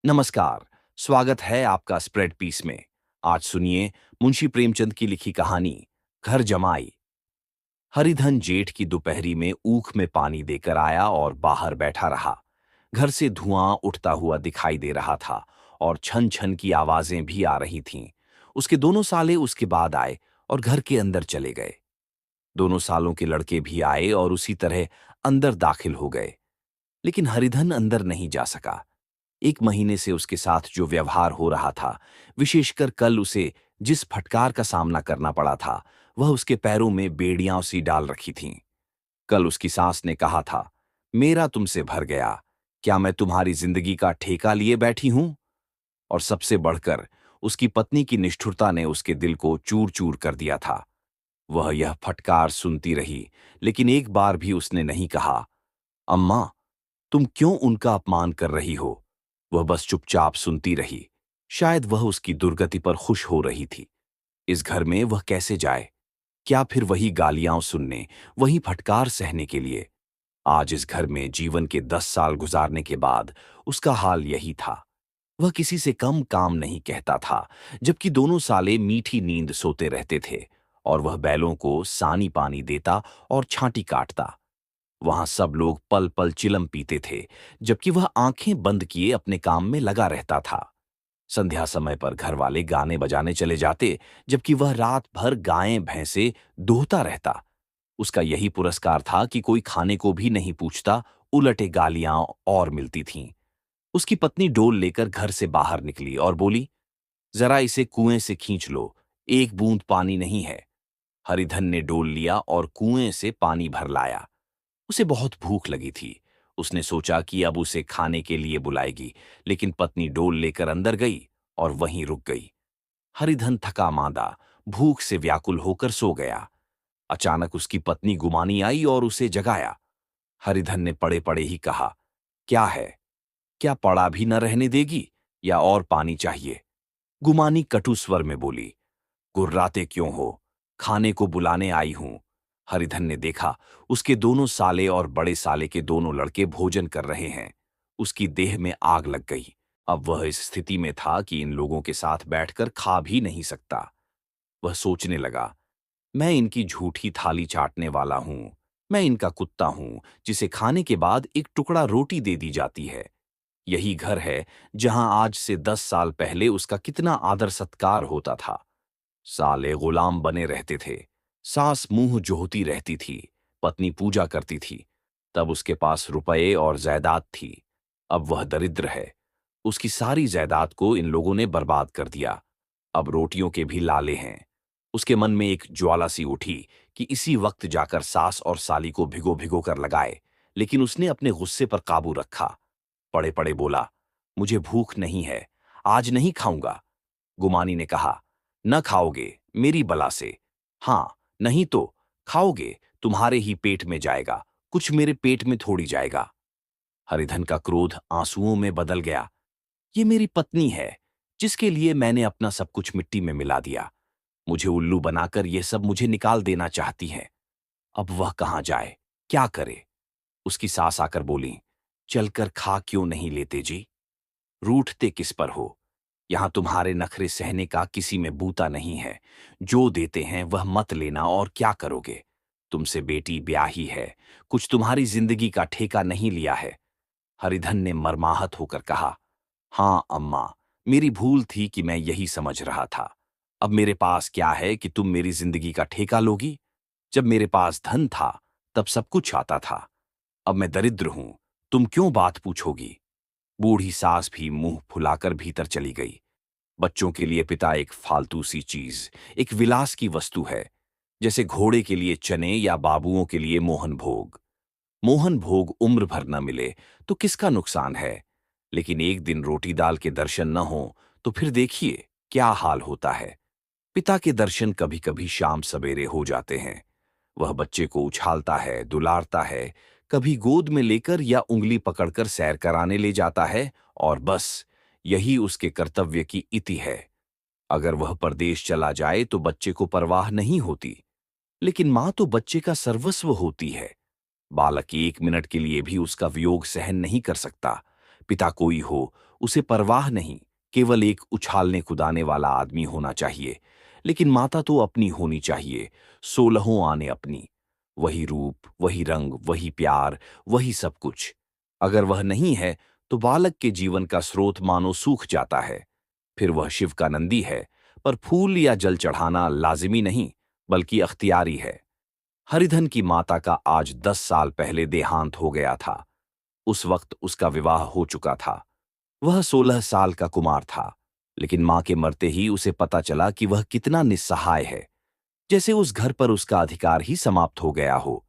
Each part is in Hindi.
नमस्कार। स्वागत है आपका स्प्रेड पीस में। आज सुनिए मुंशी प्रेमचंद की लिखी कहानी घर जमाई। हरिधन जेठ की दोपहरी में ऊख में पानी देकर आया और बाहर बैठा रहा। घर से धुआं उठता हुआ दिखाई दे रहा था और छन छन की आवाजें भी आ रही थीं। उसके दोनों साले उसके बाद आए और घर के अंदर चले गए। दोनों सालों के लड़के भी आए और उसी तरह अंदर दाखिल हो गए। लेकिन हरिधन अंदर नहीं जा सका। 1 महीने से उसके साथ जो व्यवहार हो रहा था, विशेषकर कल उसे जिस फटकार का सामना करना पड़ा था, वह उसके पैरों में बेड़ियां सी डाल रखी थीं। कल उसकी सास ने कहा था, मेरा तुमसे भर गया, क्या मैं तुम्हारी जिंदगी का ठेका लिए बैठी हूं? और सबसे बढ़कर उसकी पत्नी की निष्ठुरता ने उसके दिल को चूर चूर कर दिया था। वह यह फटकार सुनती रही, लेकिन एक बार भी उसने नहीं कहा, अम्मा, तुम क्यों उनका अपमान कर रही हो? वह बस चुपचाप सुनती रही। शायद वह उसकी दुर्गति पर खुश हो रही थी। इस घर में वह कैसे जाए? क्या फिर वही गालियां सुनने, वही फटकार सहने के लिए? आज इस घर में जीवन के 10 साल गुजारने के बाद उसका हाल यही था। वह किसी से कम काम नहीं कहता था, जबकि दोनों साले मीठी नींद सोते रहते थे और वह बैलों को सानी पानी देता और छांटी काटता। वहां सब लोग पल पल चिलम पीते थे, जबकि वह आंखें बंद किए अपने काम में लगा रहता था। संध्या समय पर घर वाले गाने बजाने चले जाते, जबकि वह रात भर गायें भैंसे दोहता रहता। उसका यही पुरस्कार था कि कोई खाने को भी नहीं पूछता, उलटे गालियां और मिलती थीं। उसकी पत्नी डोल लेकर घर से बाहर निकली और बोली, जरा इसे कुएं से खींच लो, एक बूंद पानी नहीं है। हरिधन ने डोल लिया और कुएं से पानी भर लाया। उसे बहुत भूख लगी थी। उसने सोचा कि अब उसे खाने के लिए बुलाएगी, लेकिन पत्नी डोल लेकर अंदर गई और वहीं रुक गई। हरिधन थका मांदा, भूख से व्याकुल होकर सो गया। अचानक उसकी पत्नी गुमानी आई और उसे जगाया। हरिधन ने पड़े पड़े ही कहा, क्या है? क्या पड़ा भी न रहने देगी या और पानी चाहिए? गुमानी कटु स्वर में बोली, गुर्राते क्यों हो? खाने को बुलाने आई हूं। हरिधन ने देखा, उसके दोनों साले और बड़े साले के दोनों लड़के भोजन कर रहे हैं। उसकी देह में आग लग गई। अब वह इस स्थिति में था कि इन लोगों के साथ बैठकर खा भी नहीं सकता। वह सोचने लगा, मैं इनकी झूठी थाली चाटने वाला हूं। मैं इनका कुत्ता हूं, जिसे खाने के बाद एक टुकड़ा रोटी दे दी जाती है। यही घर है जहां आज से 10 साल पहले उसका कितना आदर सत्कार होता था। साले गुलाम बने रहते थे। सास मुंह जोहती रहती थी। पत्नी पूजा करती थी। तब उसके पास रुपए और जायदाद थी। अब वह दरिद्र है। उसकी सारी जायदाद को इन लोगों ने बर्बाद कर दिया। अब रोटियों के भी लाले हैं। उसके मन में एक ज्वाला सी उठी कि इसी वक्त जाकर सास और साली को भिगो भिगो कर लगाए, लेकिन उसने अपने गुस्से पर काबू रखा। पड़े पड़े बोला, मुझे भूख नहीं है, आज नहीं खाऊंगा। गुमानी ने कहा, न खाओगे मेरी बला से। हाँ, नहीं तो खाओगे, तुम्हारे ही पेट में जाएगा, कुछ मेरे पेट में थोड़ी जाएगा। हरिधन का क्रोध आंसुओं में बदल गया। ये मेरी पत्नी है, जिसके लिए मैंने अपना सब कुछ मिट्टी में मिला दिया। मुझे उल्लू बनाकर ये सब मुझे निकाल देना चाहती है। अब वह कहाँ जाए, क्या करे? उसकी सास आकर बोली, चलकर खा क्यों नहीं लेते जी? रूठते किस पर हो? यहां तुम्हारे नखरे सहने का किसी में बूता नहीं है। जो देते हैं वह मत लेना, और क्या करोगे? तुमसे बेटी ब्याही है, कुछ तुम्हारी जिंदगी का ठेका नहीं लिया है। हरिधन ने मर्माहत होकर कहा, हाँ अम्मा, मेरी भूल थी कि मैं यही समझ रहा था। अब मेरे पास क्या है कि तुम मेरी जिंदगी का ठेका लोगी? जब मेरे पास धन था, तब सब कुछ आता था। अब मैं दरिद्र हूं, तुम क्यों बात पूछोगी? बूढ़ी सास भी मुंह फुलाकर भीतर चली गई। बच्चों के लिए पिता एक फालतू सी चीज, एक विलास की वस्तु है, जैसे घोड़े के लिए चने या बाबुओं के लिए मोहन भोग। मोहन भोग उम्र भर न मिले तो किसका नुकसान है, लेकिन एक दिन रोटी दाल के दर्शन न हो तो फिर देखिए क्या हाल होता है। पिता के दर्शन कभी कभी शाम सवेरे हो जाते हैं। वह बच्चे को उछालता है, दुलारता है, कभी गोद में लेकर या उंगली पकड़कर सैर कराने ले जाता है, और बस यही उसके कर्तव्य की इति है। अगर वह परदेश चला जाए तो बच्चे को परवाह नहीं होती, लेकिन मां तो बच्चे का सर्वस्व होती है। बालक 1 मिनट के लिए भी उसका वियोग सहन नहीं कर सकता। पिता कोई हो, उसे परवाह नहीं, केवल एक उछालने कुदाने वाला आदमी होना चाहिए। लेकिन माता तो अपनी होनी चाहिए, 16 आने अपनी। वही रूप, वही रंग, वही प्यार, वही सब कुछ। अगर वह नहीं है तो बालक के जीवन का स्रोत मानो सूख जाता है। फिर वह शिव का नंदी है, पर फूल या जल चढ़ाना लाजिमी नहीं, बल्कि अख्तियारी है। हरिधन की माता का आज 10 साल पहले देहांत हो गया था। उस वक्त उसका विवाह हो चुका था। वह 16 साल का कुमार था, लेकिन मां के मरते ही उसे पता चला कि वह कितना निस्सहाय है, जैसे उस घर पर उसका अधिकार ही समाप्त हो गया हो।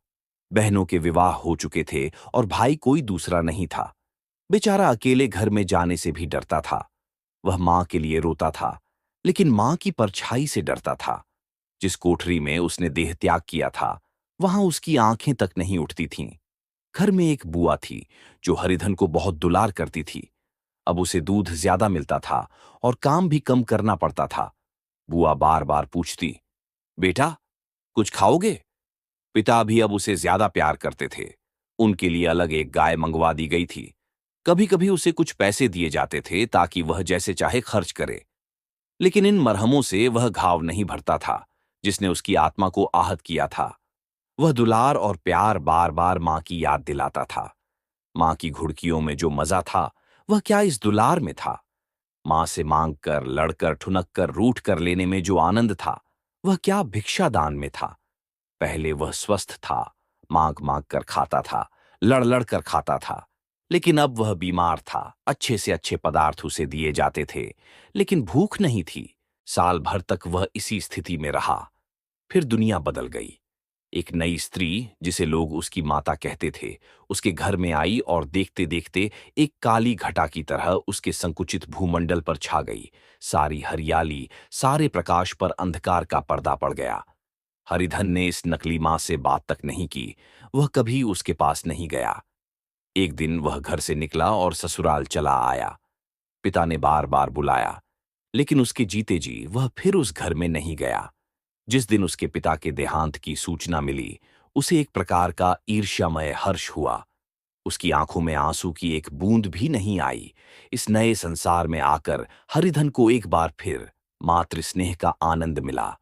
बहनों के विवाह हो चुके थे और भाई कोई दूसरा नहीं था। बेचारा अकेले घर में जाने से भी डरता था। वह मां के लिए रोता था, लेकिन मां की परछाई से डरता था। जिस कोठरी में उसने देह त्याग किया था, वहां उसकी आंखें तक नहीं उठती थीं। घर में एक बुआ थी, जो हरिधन को बहुत दुलार करती थी। अब उसे दूध ज्यादा मिलता था और काम भी कम करना पड़ता था। बुआ बार बार पूछती, बेटा, कुछ खाओगे? पिता भी अब उसे ज्यादा प्यार करते थे। उनके लिए अलग एक गाय मंगवा दी गई थी। कभी कभी उसे कुछ पैसे दिए जाते थे ताकि वह जैसे चाहे खर्च करे। लेकिन इन मरहमों से वह घाव नहीं भरता था, जिसने उसकी आत्मा को आहत किया था। वह दुलार और प्यार बार बार मां की याद दिलाता था। मां की घुड़कियों में जो मजा था, वह क्या इस दुलार में था? मां से मांग कर, लड़कर, ठुनक कर, रूठ कर लेने में जो आनंद था, वह क्या भिक्षा दान में था? पहले वह स्वस्थ था, मांग मांग कर खाता था, लड़ लड़ कर खाता था। लेकिन अब वह बीमार था। अच्छे से अच्छे पदार्थ उसे दिए जाते थे, लेकिन भूख नहीं थी। साल भर तक वह इसी स्थिति में रहा। फिर दुनिया बदल गई। एक नई स्त्री, जिसे लोग उसकी माता कहते थे, उसके घर में आई और देखते देखते एक काली घटा की तरह उसके संकुचित भूमंडल पर छा गई। सारी हरियाली, सारे प्रकाश पर अंधकार का पर्दा पड़ गया। हरिधन ने इस नकली मां से बात तक नहीं की। वह कभी उसके पास नहीं गया। एक दिन वह घर से निकला और ससुराल चला आया। पिता ने बार बार बुलाया, लेकिन उसके जीते जी वह फिर उस घर में नहीं गया। जिस दिन उसके पिता के देहांत की सूचना मिली, उसे एक प्रकार का ईर्ष्यामय हर्ष हुआ। उसकी आंखों में आंसू की एक बूंद भी नहीं आई। इस नए संसार में आकर हरिधन को एक बार फिर मातृ स्नेह का आनंद मिला।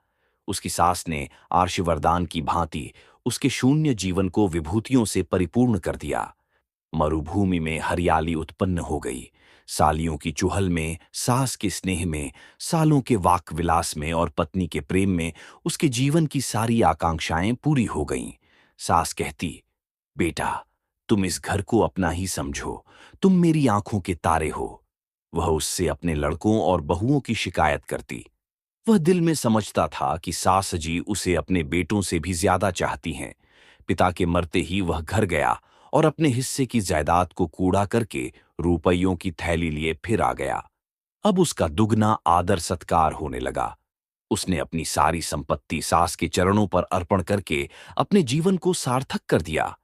उसकी सास ने आर्षवरदान की भांति उसके शून्य जीवन को विभूतियों से परिपूर्ण कर दिया। मरुभूमि में हरियाली उत्पन्न हो गई। सालियों की चुहल में, सास के स्नेह में, सालों के वाक विलास में और पत्नी के प्रेम में उसके जीवन की सारी आकांक्षाएं पूरी हो गईं। सास कहती, बेटा, तुम इस घर को अपना ही समझो, तुम मेरी आंखों के तारे हो। वह उससे अपने लड़कों और बहुओं की शिकायत करती। वह दिल में समझता था कि सास जी उसे अपने बेटों से भी ज्यादा चाहती हैं। पिता के मरते ही वह घर गया और अपने हिस्से की जायदाद को कूड़ा करके रुपयों की थैली लिए फिर आ गया। अब उसका दुगना आदर सत्कार होने लगा। उसने अपनी सारी संपत्ति सास के चरणों पर अर्पण करके अपने जीवन को सार्थक कर दिया।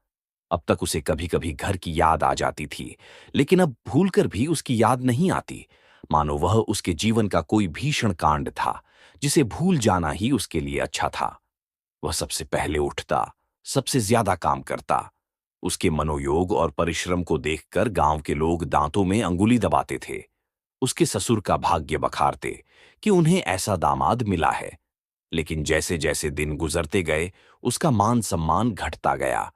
अब तक उसे कभी कभी घर की याद आ जाती थी, लेकिन अब भूलकर भी उसकी याद नहीं आती, मानो वह उसके जीवन का कोई भीषण कांड था, जिसे भूल जाना ही उसके लिए अच्छा था। वह सबसे पहले उठता, सबसे ज्यादा काम करता। उसके मनोयोग और परिश्रम को देखकर गांव के लोग दांतों में अंगुली दबाते थे। उसके ससुर का भाग्य बखारते कि उन्हें ऐसा दामाद मिला है। लेकिन जैसे जैसे दिन गुजरते गए, उसका मान सम्मान घटता गया।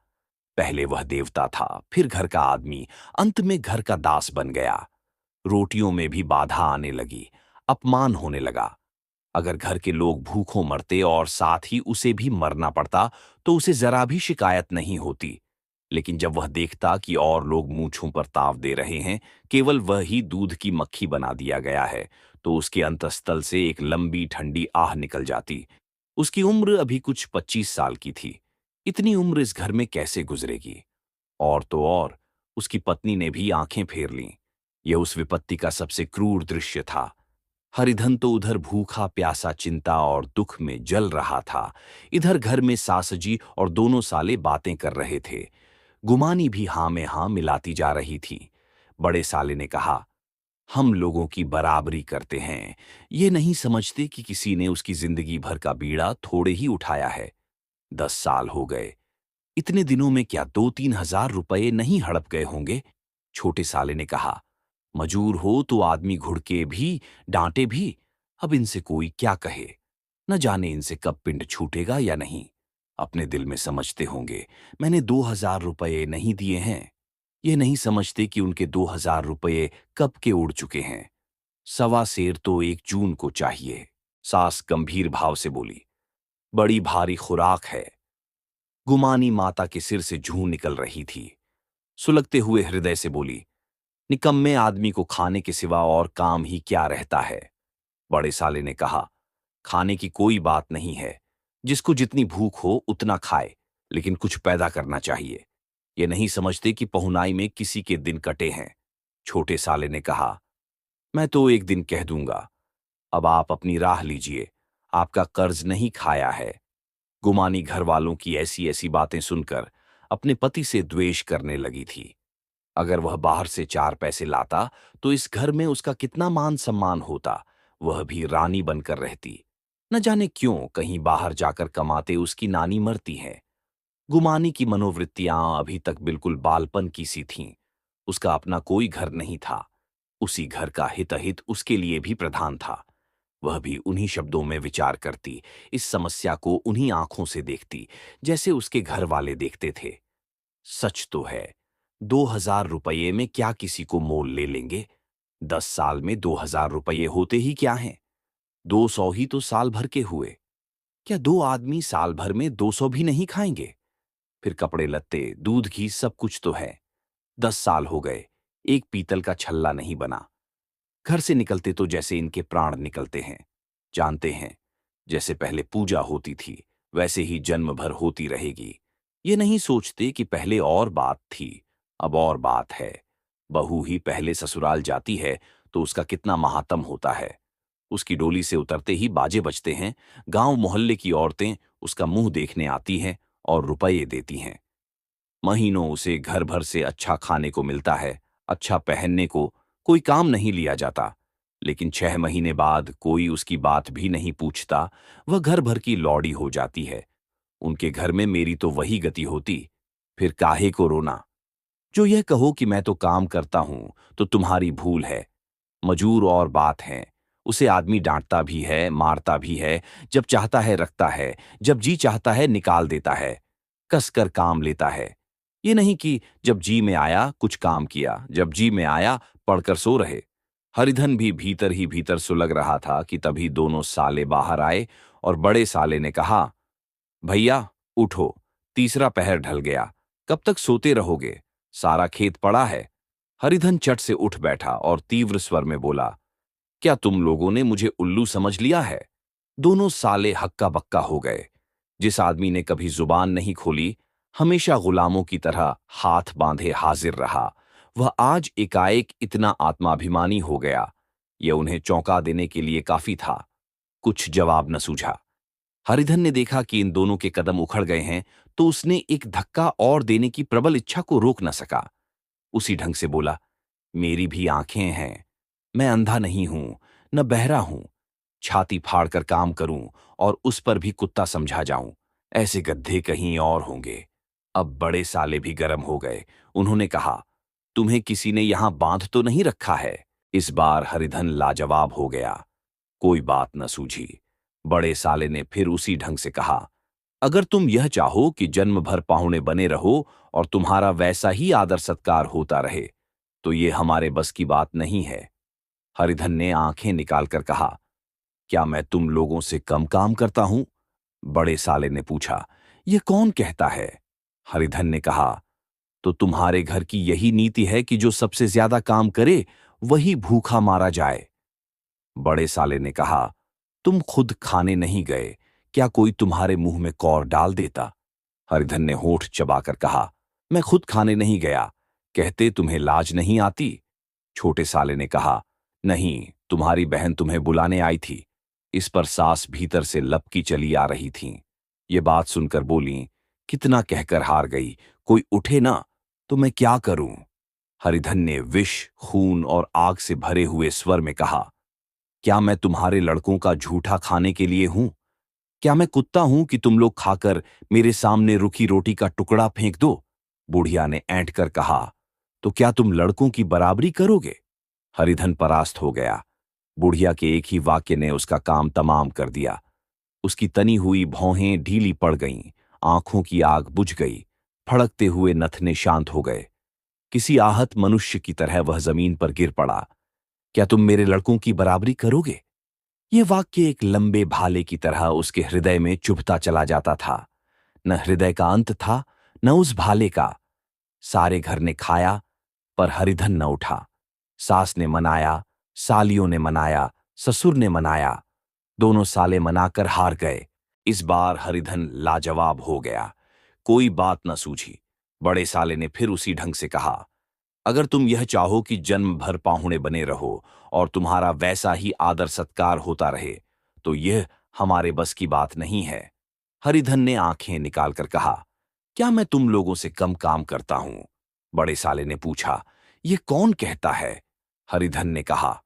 पहले वह देवता था, फिर घर का आदमी, अंत में घर का दास बन गया। रोटियों में भी बाधा आने लगी, अपमान होने लगा। अगर घर के लोग भूखों मरते और साथ ही उसे भी मरना पड़ता, तो उसे जरा भी शिकायत नहीं होती। लेकिन जब वह देखता कि और लोग मूंछों पर ताव दे रहे हैं, केवल वह ही दूध की मक्खी बना दिया गया है, तो उसके अंतस्तल से एक लंबी ठंडी आह निकल जाती। उसकी उम्र अभी कुछ 25 साल की थी। इतनी उम्र इस घर में कैसे गुजरेगी? और तो और, उसकी पत्नी ने भी आंखें फेर लीं। यह उस विपत्ति का सबसे क्रूर दृश्य था। हरिधन तो उधर भूखा प्यासा चिंता और दुख में जल रहा था। इधर घर में सासजी और दोनों साले बातें कर रहे थे। गुमानी भी हां में हां मिलाती जा रही थी। बड़े साले ने कहा, हम लोगों की बराबरी करते हैं, ये नहीं समझते कि किसी ने उसकी जिंदगी भर का बीड़ा थोड़े ही उठाया है। 10 साल हो गए, इतने दिनों में क्या 2-3 हजार रुपये नहीं हड़प गए होंगे? छोटे साले ने कहा, मजूर हो तो आदमी घुड़के भी, डांटे भी। अब इनसे कोई क्या कहे। न जाने इनसे कब पिंड छूटेगा या नहीं। अपने दिल में समझते होंगे मैंने 2,000 रुपये नहीं दिए हैं। ये नहीं समझते कि उनके 2,000 रुपये कब के उड़ चुके हैं। सवा सेर तो 1 जून को चाहिए। सास गंभीर भाव से बोली, बड़ी भारी खुराक है। गुमानी माता के सिर से जूं निकल रही थी। सुलगते हुए हृदय से बोली, निकम्मे आदमी को खाने के सिवा और काम ही क्या रहता है। बड़े साले ने कहा, खाने की कोई बात नहीं है। जिसको जितनी भूख हो उतना खाए, लेकिन कुछ पैदा करना चाहिए। ये नहीं समझते कि पहुनाई में किसी के दिन कटे हैं। छोटे साले ने कहा, मैं तो एक दिन कह दूंगा। अब आप अपनी राह लीजिए। आपका कर्ज नहीं खाया है। गुमानी घर वालों की ऐसी ऐसी बातें सुनकर अपने पति से द्वेष करने लगी थी। अगर वह बाहर से 4 पैसे लाता तो इस घर में उसका कितना मान सम्मान होता। वह भी रानी बनकर रहती। न जाने क्यों कहीं बाहर जाकर कमाते उसकी नानी मरती है। गुमानी की मनोवृत्तियां अभी तक बिल्कुल बालपन की सी थीं। उसका अपना कोई घर नहीं था। उसी घर का हितहित उसके लिए भी प्रधान था। वह भी उन्हीं शब्दों में विचार करती, इस समस्या को उन्हीं आंखों से देखती जैसे उसके घर वाले देखते थे। सच तो है, 2,000 रुपये में क्या किसी को मोल ले लेंगे। 10 साल में 2,000 रुपये होते ही क्या हैं। 200 ही तो साल भर के हुए। क्या 2 आदमी साल भर में 200 भी नहीं खाएंगे। फिर कपड़े लत्ते, दूध घी सब कुछ तो है। 10 साल हो गए, एक पीतल का छल्ला नहीं बना। घर से निकलते तो जैसे इनके प्राण निकलते हैं। जानते हैं, जैसे पहले पूजा होती थी वैसे ही जन्म भर होती रहेगी। ये नहीं सोचते कि पहले और बात थी, अब और बात है। बहू ही पहले ससुराल जाती है तो उसका कितना महात्म होता है। उसकी डोली से उतरते ही बाजे बजते हैं। गांव मोहल्ले की औरतें उसका मुंह देखने आती हैं और रुपये देती हैं। महीनों उसे घर भर से अच्छा खाने को मिलता है, अच्छा पहनने को। कोई काम नहीं लिया जाता। लेकिन 6 महीने बाद कोई उसकी बात भी नहीं पूछता। वह घर भर की लौड़ी हो जाती है। उनके घर में मेरी तो वही गति होती। फिर काहे को रोना। जो यह कहो कि मैं तो काम करता हूं तो तुम्हारी भूल है। मजूर और बात है। उसे आदमी डांटता भी है, मारता भी है। जब चाहता है रखता है, जब जी चाहता है निकाल देता है। कसकर काम लेता है। ये नहीं कि जब जी में आया कुछ काम किया, जब जी में आया पढ़कर सो रहे। हरिधन भी भीतर ही भीतर सुलग रहा था कि तभी दोनों साले बाहर आए और बड़े साले ने कहा, भैया उठो, तीसरा पहर ढल गया। कब तक सोते रहोगे। सारा खेत पड़ा है। हरिधन चट से उठ बैठा और तीव्र स्वर में बोला, क्या तुम लोगों ने मुझे उल्लू समझ लिया है। दोनों साले हक्का बक्का हो गए। जिस आदमी ने कभी जुबान नहीं खोली, हमेशा गुलामों की तरह हाथ बांधे हाजिर रहा, वह आज एकाएक इतना आत्माभिमानी हो गया। यह उन्हें चौंका देने के लिए काफी था। कुछ जवाब न सूझा। हरिधन ने देखा कि इन दोनों के कदम उखड़ गए हैं तो उसने एक धक्का और देने की प्रबल इच्छा को रोक न सका। उसी ढंग से बोला, मेरी भी आंखें हैं। मैं अंधा नहीं हूं, न बहरा हूं। छाती फाड़कर काम करूं और उस पर भी कुत्ता समझा जाऊं। ऐसे गड्ढे कहीं और होंगे। अब बड़े साले भी गर्म हो गए। उन्होंने कहा, तुम्हें किसी ने यहां बांध तो नहीं रखा है। इस बार हरिधन लाजवाब हो गया। कोई बात न सूझी। बड़े साले ने फिर उसी ढंग से कहा, अगर तुम यह चाहो कि जन्म भर पाहुणे बने रहो और तुम्हारा वैसा ही आदर सत्कार होता रहे तो ये हमारे बस की बात नहीं है। हरिधन ने आंखें निकालकर कहा, क्या मैं तुम लोगों से कम काम करता हूं। बड़े साले ने पूछा, यह कौन कहता है। हरिधन ने कहा, तो तुम्हारे घर की यही नीति है कि जो सबसे ज्यादा काम करे वही भूखा मारा जाए। बड़े साले ने कहा, तुम खुद खाने नहीं गए, क्या कोई तुम्हारे मुंह में कौर डाल देता। हरिधन ने होठ चबाकर कहा, मैं खुद खाने नहीं गया। कहते तुम्हें लाज नहीं आती। छोटे साले ने कहा, नहीं, तुम्हारी बहन तुम्हें बुलाने आई थी। इस पर सास भीतर से लपकी चली आ रही थीं। ये बात सुनकर बोली, कितना कहकर हार गई। कोई उठे ना तो मैं क्या करूं। हरिधन ने विष, खून और आग से भरे हुए स्वर में कहा, क्या मैं तुम्हारे लड़कों का झूठा खाने के लिए हूं। क्या मैं कुत्ता हूं कि तुम लोग खाकर मेरे सामने रुखी रोटी का टुकड़ा फेंक दो। बुढ़िया ने ऐंठ कर कहा, तो क्या तुम लड़कों की बराबरी करोगे। हरिधन परास्त हो गया। बुढ़िया के एक ही वाक्य ने उसका काम तमाम कर दिया। उसकी तनी हुई भौहें ढीली पड़ गईं, आंखों की आग बुझ गई, फड़कते हुए नथने शांत हो गए। किसी आहत मनुष्य की तरह वह जमीन पर गिर पड़ा। क्या तुम मेरे लड़कों की बराबरी करोगे? यह वाक्य एक लंबे भाले की तरह उसके हृदय में चुभता चला जाता था। न हृदय का अंत था, न उस भाले का। सारे घर ने खाया, पर हरिधन न उठा। सास ने मनाया, सालियों ने मनाया, ससुर ने मनाया, दोनों साले मनाकर हार गए। इस बार हरिधन लाजवाब हो गया। कोई बात न सूझी। बड़े साले ने फिर उसी ढंग से कहा, अगर तुम यह चाहो कि जन्म भर पाहुणे बने रहो और तुम्हारा वैसा ही आदर सत्कार होता रहे, तो यह हमारे बस की बात नहीं है। हरिधन ने आंखें निकालकर कहा, क्या मैं तुम लोगों से कम काम करता हूं? बड़े साले ने पूछा, यह कौन कहता है? हरिधन ने कहा,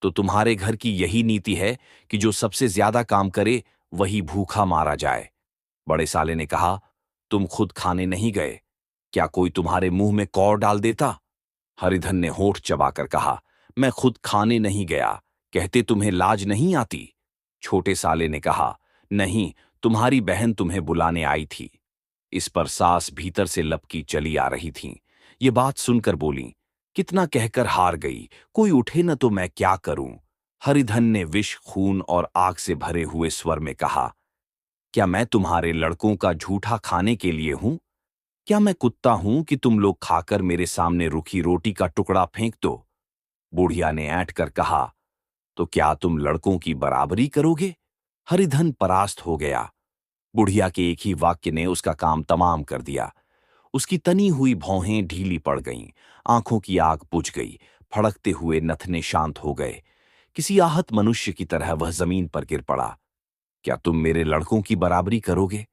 तो तुम्हारे घर की यही नीति है कि जो सबसे ज्यादा काम करे वही भूखा मारा जाए। बड़े साले ने कहा, तुम खुद खाने नहीं गए, क्या कोई तुम्हारे मुंह में कौर डाल देता? हरिधन ने होठ चबाकर कहा, मैं खुद खाने नहीं गया, कहते तुम्हें लाज नहीं आती? छोटे साले ने कहा, नहीं, तुम्हारी बहन तुम्हें बुलाने आई थी। इस पर सास भीतर से लपकी चली आ रही थीं। ये बात सुनकर बोली, कितना कहकर हार गई, कोई उठे न तो मैं क्या करूं? हरिधन ने विष, खून और आग से भरे हुए स्वर में कहा, क्या मैं तुम्हारे लड़कों का झूठा खाने के लिए हूं? क्या मैं कुत्ता हूं कि तुम लोग खाकर मेरे सामने रूखी रोटी का टुकड़ा फेंक दो? बुढ़िया ने ऐंठ कर कहा, तो क्या तुम लड़कों की बराबरी करोगे? हरिधन परास्त हो गया। बुढ़िया के एक ही वाक्य ने उसका काम तमाम कर दिया। उसकी तनी हुई भौहें ढीली पड़ गईं, आंखों की आग बुझ गई, फड़कते हुए नथने शांत हो गए। किसी आहत मनुष्य की तरह वह जमीन पर गिर पड़ा। क्या तुम मेरे लड़कों की बराबरी करोगे?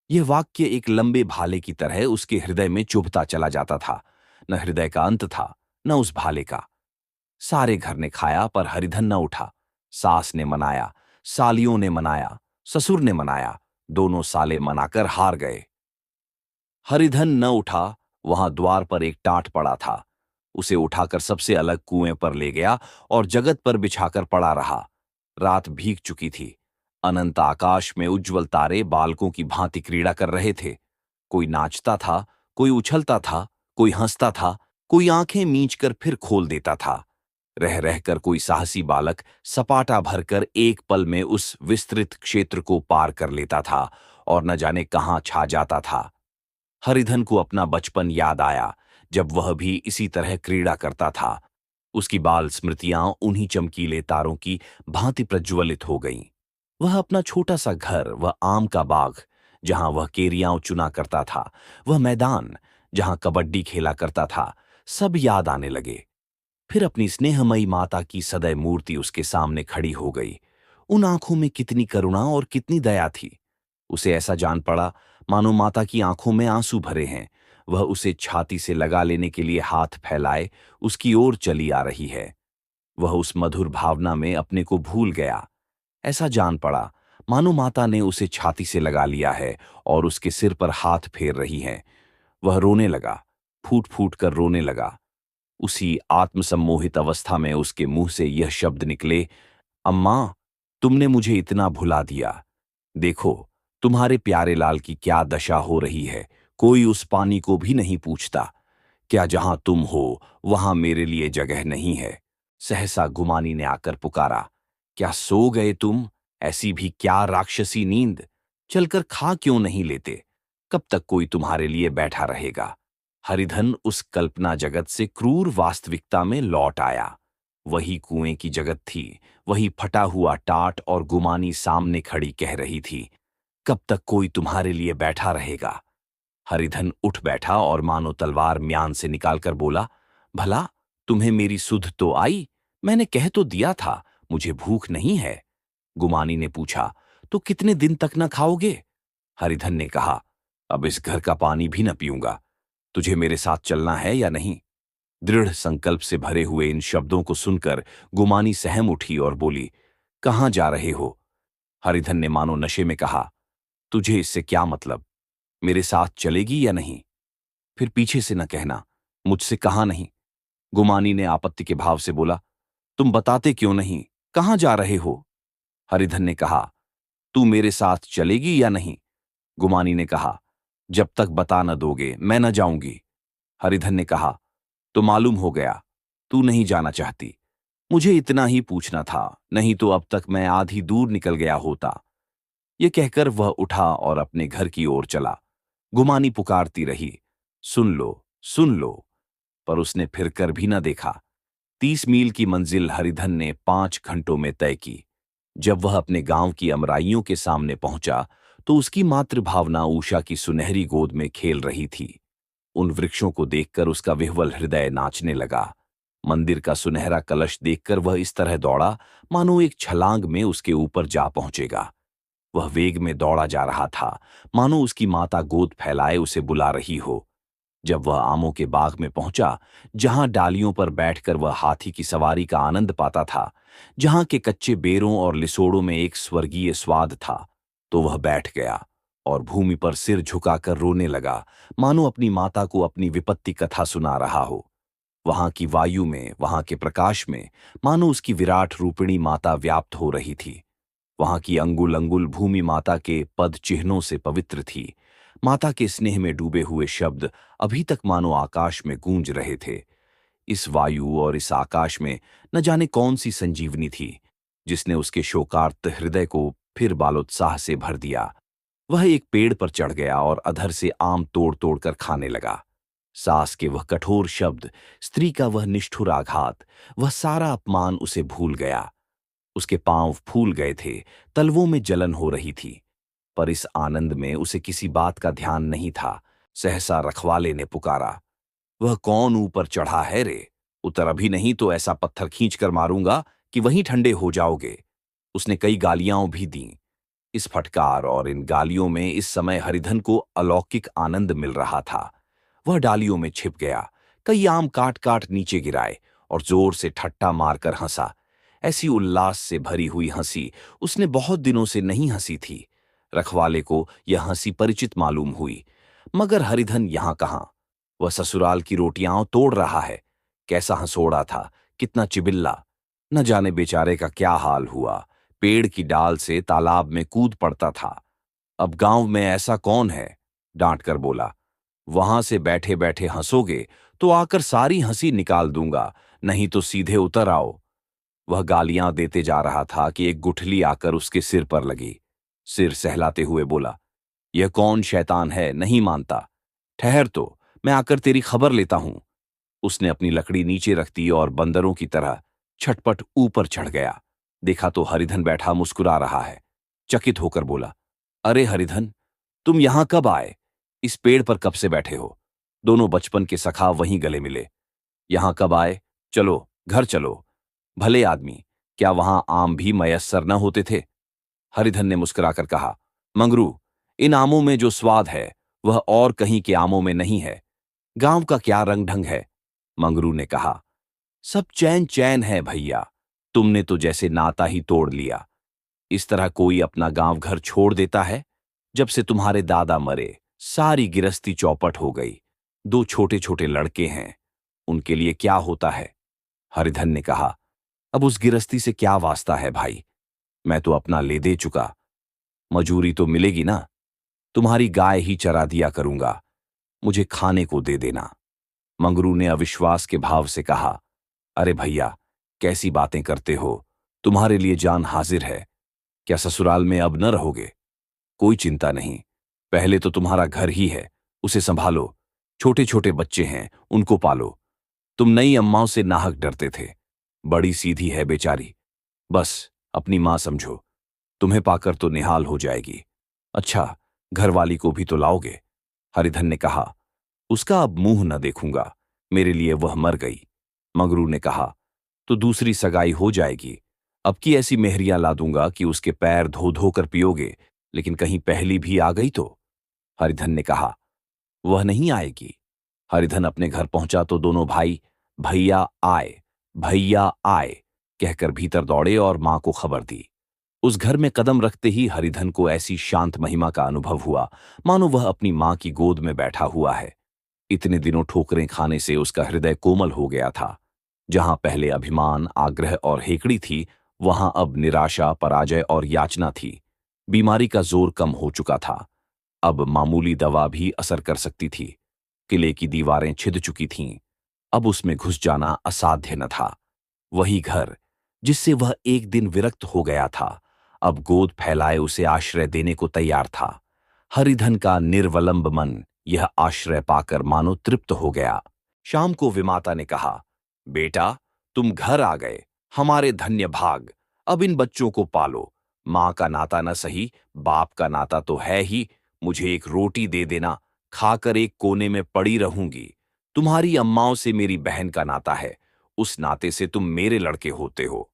यह वाक्य एक लंबे भाले की तरह उसके हृदय में चुभता चला जाता था। न हृदय का अंत था, न उस भाले का। सारे घर ने खाया, पर हरिधन न उठा। सास ने मनाया, सालियों ने मनाया, ससुर ने मनाया, दोनों साले मनाकर हार गए। हरिधन न उठा। वहां द्वार पर एक टाट पड़ा था। उसे उठाकर सबसे अलग कुएं पर ले गया और जगत पर बिछाकर पड़ा रहा। रात भीग चुकी थी। अनंत आकाश में उज्ज्वल तारे बालकों की भांति क्रीड़ा कर रहे थे। कोई नाचता था, कोई उछलता था, कोई हंसता था, कोई आंखें मींचकर फिर खोल देता था। रह रहकर कोई साहसी बालक सपाटा भरकर एक पल में उस विस्तृत क्षेत्र को पार कर लेता था और न जाने कहां छा जाता था। हरिधन को अपना बचपन याद आया, जब वह भी इसी तरह क्रीड़ा करता था। उसकी बाल स्मृतियां उन्हीं चमकीले तारों की भांति प्रज्वलित हो गईं। वह अपना छोटा सा घर, वह आम का बाग जहां वह केरियां चुना करता था, वह मैदान जहां कबड्डी खेला करता था, सब याद आने लगे। फिर अपनी स्नेहमयी माता की सदैव मूर्ति उसके सामने खड़ी हो गई। उन आंखों में कितनी करुणा और कितनी दया थी। उसे ऐसा जान पड़ा मानो माता की आंखों में आंसू भरे हैं। वह उसे छाती से लगा लेने के लिए हाथ फैलाए उसकी ओर चली आ रही है। वह उस मधुर भावना में अपने को भूल गया। ऐसा जान पड़ा मानो माता ने उसे छाती से लगा लिया है और उसके सिर पर हाथ फेर रही है। वह रोने लगा, फूट फूट कर रोने लगा। उसी आत्मसम्मोहित अवस्था में उसके मुंह से यह शब्द निकले, अम्मा, तुमने मुझे इतना भुला दिया। देखो, तुम्हारे प्यारे लाल की क्या दशा हो रही है। कोई उस पानी को भी नहीं पूछता। क्या जहां तुम हो वहां मेरे लिए जगह नहीं है? सहसा गुमानी ने आकर पुकारा, क्या सो गए तुम? ऐसी भी क्या राक्षसी नींद? चलकर खा क्यों नहीं लेते? कब तक कोई तुम्हारे लिए बैठा रहेगा? हरिधन उस कल्पना जगत से क्रूर वास्तविकता में लौट आया। वही कुएं की जगत थी, वही फटा हुआ टाट और गुमानी सामने खड़ी कह रही थी, कब तक कोई तुम्हारे लिए बैठा रहेगा? हरिधन उठ बैठा और मानो तलवार म्यान से निकालकर बोला, भला तुम्हें मेरी सुध तो आई? मैंने कह तो दिया था मुझे भूख नहीं है। गुमानी ने पूछा, तो कितने दिन तक न खाओगे? हरिधन ने कहा, अब इस घर का पानी भी न पीऊंगा। तुझे मेरे साथ चलना है या नहीं? दृढ़ संकल्प से भरे हुए इन शब्दों को सुनकर गुमानी सहम उठी और बोली, कहां जा रहे हो? हरिधन ने मानो नशे में कहा, तुझे इससे क्या मतलब? मेरे साथ चलेगी या नहीं? फिर पीछे से न कहना, मुझसे कहा नहीं। गुमानी ने आपत्ति के भाव से बोला, तुम बताते क्यों नहीं? कहाँ जा रहे हो? हरिधन ने कहा, तू मेरे साथ चलेगी या नहीं? गुमानी ने कहा, जब तक बता न दोगे मैं न जाऊंगी। हरिधन ने कहा, तो मालूम हो गया तू नहीं जाना चाहती। मुझे इतना ही पूछना था, नहीं तो अब तक मैं आधी दूर निकल गया होता। ये कहकर वह उठा और अपने घर की ओर चला। गुमानी पुकारती रही, सुन लो, सुन लो, पर उसने फिर कर भी न देखा। 30 मील की मंजिल हरिधन ने 5 घंटों में तय की। जब वह अपने गांव की अमराइयों के सामने पहुंचा, तो उसकी मातृभावना उषा की सुनहरी गोद में खेल रही थी। उन वृक्षों को देखकर उसका विह्वल हृदय नाचने लगा। मंदिर का सुनहरा कलश देखकर वह इस तरह दौड़ा, मानो एक छलांग में उसके ऊपर जा पहुंचेगा। वह वेग में दौड़ा जा रहा था, मानो उसकी माता गोद फैलाए उसे बुला रही हो। जब वह आमों के बाग में पहुंचा, जहां डालियों पर बैठकर वह हाथी की सवारी का आनंद पाता था, जहां के कच्चे बेरों और लिसोड़ों में एक स्वर्गीय स्वाद था, तो वह बैठ गया और भूमि पर सिर झुकाकर रोने लगा, मानो अपनी माता को अपनी विपत्ति कथा सुना रहा हो। वहां की वायु में, वहां के प्रकाश में, मानो उसकी विराट रूपिणी माता व्याप्त हो रही थी। वहां की अंगुल अंगुल भूमि माता के पद चिन्हों से पवित्र थी। माता के स्नेह में डूबे हुए शब्द अभी तक मानो आकाश में गूंज रहे थे। इस वायु और इस आकाश में न जाने कौन सी संजीवनी थी, जिसने उसके शोकार्त हृदय को फिर बालोत्साह से भर दिया। वह एक पेड़ पर चढ़ गया और अधर से आम तोड़ तोड़ कर खाने लगा। सास के वह कठोर शब्द, स्त्री का वह निष्ठुर आघात, वह सारा अपमान उसे भूल गया। उसके पांव फूल गए थे, तलवों में जलन हो रही थी, पर इस आनंद में उसे किसी बात का ध्यान नहीं था। सहसा रखवाले ने पुकारा, वह कौन ऊपर चढ़ा है रे? उतर अभी, नहीं तो ऐसा पत्थर खींचकर मारूंगा कि वहीं ठंडे हो जाओगे। उसने कई गालियां भी दीं। इस फटकार और इन गालियों में इस समय हरिधन को अलौकिक आनंद मिल रहा था। वह डालियों में छिप गया, कई आम काट काट नीचे गिराए और जोर से ठट्टा मारकर हंसा। ऐसी उल्लास से भरी हुई हंसी उसने बहुत दिनों से नहीं हंसी थी। रखवाले को यह हंसी परिचित मालूम हुई, मगर हरिधन यहां कहां। वह ससुराल की रोटियां तोड़ रहा है। कैसा हंसोड़ा था, कितना चिबिल्ला। न जाने बेचारे का क्या हाल हुआ, पेड़ की डाल से तालाब में कूद पड़ता था। अब गांव में ऐसा कौन है? डांट कर बोला, वहां से बैठे बैठे हंसोगे तो आकर सारी हंसी निकाल दूंगा, नहीं तो सीधे उतर आओ। वह गालियां देते जा रहा था कि एक गुठली आकर उसके सिर पर लगी। सिर सहलाते हुए बोला, यह कौन शैतान है, नहीं मानता? ठहर तो, मैं आकर तेरी खबर लेता हूं। उसने अपनी लकड़ी नीचे रख दी और बंदरों की तरह छटपट ऊपर चढ़ गया। देखा तो हरिधन बैठा मुस्कुरा रहा है। चकित होकर बोला, अरे हरिधन, तुम यहां कब आए? इस पेड़ पर कब से बैठे हो? दोनों बचपन के सखा वहीं गले मिले। यहां कब आए? चलो घर चलो। भले आदमी, क्या वहां आम भी मयस्सर न होते थे? हरिधन ने मुस्कुराकर कहा, मंगरू, इन आमों में जो स्वाद है वह और कहीं के आमों में नहीं है। गांव का क्या रंग ढंग है? मंगरू ने कहा, सब चैन चैन है भैया, तुमने तो जैसे नाता ही तोड़ लिया। इस तरह कोई अपना गांव घर छोड़ देता है? जब से तुम्हारे दादा मरे, सारी गिरस्ती चौपट हो गई। 2 छोटे छोटे लड़के हैं, उनके लिए क्या होता है? हरिधन ने कहा, अब उस गिरस्ती से क्या वास्ता है भाई? मैं तो अपना ले दे चुका। मजूरी तो मिलेगी ना? तुम्हारी गाय ही चरा दिया करूंगा, मुझे खाने को दे देना। मंगरू ने अविश्वास के भाव से कहा, अरे भैया, कैसी बातें करते हो? तुम्हारे लिए जान हाजिर है। क्या ससुराल में अब न रहोगे? कोई चिंता नहीं, पहले तो तुम्हारा घर ही है, उसे संभालो। छोटे छोटे बच्चे हैं, उनको पालो। तुम नई अम्माओं से नाहक डरते थे, बड़ी सीधी है बेचारी। बस अपनी मां समझो, तुम्हें पाकर तो निहाल हो जाएगी। अच्छा, घरवाली को भी तो लाओगे? हरिधन ने कहा, उसका अब मुंह न देखूंगा, मेरे लिए वह मर गई। मंगरू ने कहा, तो दूसरी सगाई हो जाएगी। अब की ऐसी मेहरियां ला दूंगा कि उसके पैर धो धो कर पियोगे, लेकिन कहीं पहली भी आ गई तो? हरिधन ने कहा, वह नहीं आएगी। हरिधन अपने घर पहुंचा तो दोनों भाई भैया आए, भैया आए कहकर भीतर दौड़े और मां को खबर दी। उस घर में कदम रखते ही हरिधन को ऐसी शांत महिमा का अनुभव हुआ, मानो वह अपनी मां की गोद में बैठा हुआ है। इतने दिनों ठोकरें खाने से उसका हृदय कोमल हो गया था। जहां पहले अभिमान, आग्रह और हेकड़ी थी, वहां अब निराशा, पराजय और याचना थी। बीमारी का जोर कम हो चुका था। अब मामूली दवा भी असर कर सकती थी। किले की दीवारें छिद चुकी थीं। अब उसमें घुस जाना असाध्य न था। वही घर जिससे वह एक दिन विरक्त हो गया था, अब गोद फैलाए उसे आश्रय देने को तैयार था। हरिधन का निर्वलंब मन यह आश्रय पाकर मानो तृप्त हो गया। शाम को विमाता ने कहा, बेटा, तुम घर आ गए, हमारे धन्य भाग। अब इन बच्चों को पालो। मां का नाता न सही, बाप का नाता तो है ही। मुझे एक रोटी दे देना, खाकर एक कोने में पड़ी रहूंगी। तुम्हारी अम्माओं से मेरी बहन का नाता है, उस नाते से तुम मेरे लड़के होते हो।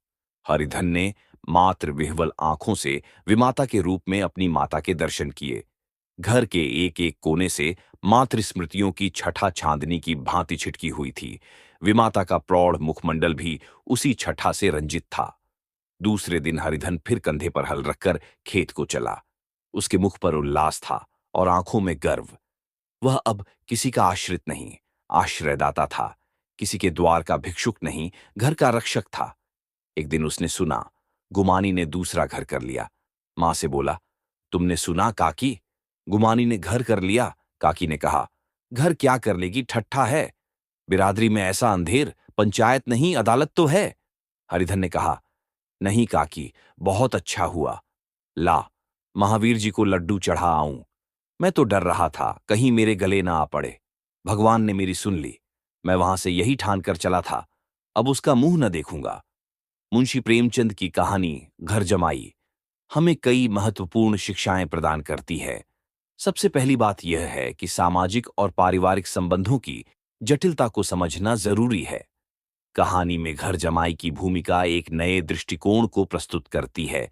हरिधन ने मात्र विह्वल आंखों से विमाता के रूप में अपनी माता के दर्शन किए। घर के एक एक कोने से मातृ स्मृतियों की छठा चांदनी की भांति छिटकी हुई थी। विमाता का प्रौढ़ मुखमंडल भी उसी छठा से रंजित था। दूसरे दिन हरिधन फिर कंधे पर हल रखकर खेत को चला। उसके मुख पर उल्लास था और आंखों में गर्व। वह अब किसी का आश्रित नहीं, आश्रयदाता था। किसी के द्वार का भिक्षुक नहीं, घर का रक्षक था। एक दिन उसने सुना, गुमानी ने दूसरा घर कर लिया। मां से बोला, तुमने सुना काकी? गुमानी ने घर कर लिया। काकी ने कहा, घर क्या कर लेगी, ठट्ठा है। बिरादरी में ऐसा अंधेर, पंचायत नहीं अदालत तो है। हरिधन ने कहा, नहीं काकी, बहुत अच्छा हुआ। ला, महावीर जी को लड्डू चढ़ा आऊं। मैं तो डर रहा था कहीं मेरे गले ना आ पड़े। भगवान ने मेरी सुन ली। मैं वहां से यही ठान कर चला था, अब उसका मुंह न देखूंगा। मुंशी प्रेमचंद की कहानी घर जमाई हमें कई महत्वपूर्ण शिक्षाएं प्रदान करती है। सबसे पहली बात यह है कि सामाजिक और पारिवारिक संबंधों की जटिलता को समझना जरूरी है। कहानी में घर जमाई की भूमिका एक नए दृष्टिकोण को प्रस्तुत करती है,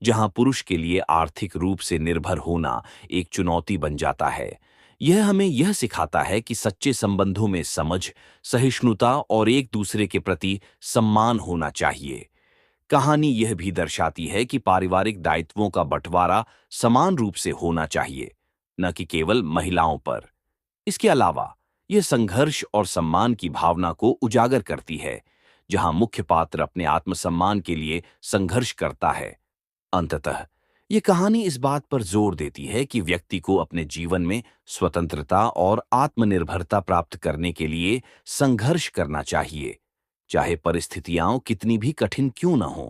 जहां पुरुष के लिए आर्थिक रूप से निर्भर होना एक चुनौती बन जाता है। यह हमें यह सिखाता है कि सच्चे संबंधों में समझ, सहिष्णुता और एक दूसरे के प्रति सम्मान होना चाहिए। कहानी यह भी दर्शाती है कि पारिवारिक दायित्वों का बंटवारा समान रूप से होना चाहिए, न कि केवल महिलाओं पर। इसके अलावा यह संघर्ष और सम्मान की भावना को उजागर करती है, जहां मुख्य पात्र अपने आत्मसम्मान के लिए संघर्ष करता है। अंततः यह कहानी इस बात पर जोर देती है कि व्यक्ति को अपने जीवन में स्वतंत्रता और आत्मनिर्भरता प्राप्त करने के लिए संघर्ष करना चाहिए, चाहे परिस्थितियां कितनी भी कठिन क्यों न हों।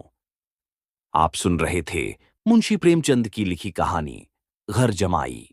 आप सुन रहे थे मुंशी प्रेमचंद की लिखी कहानी घर जमाई।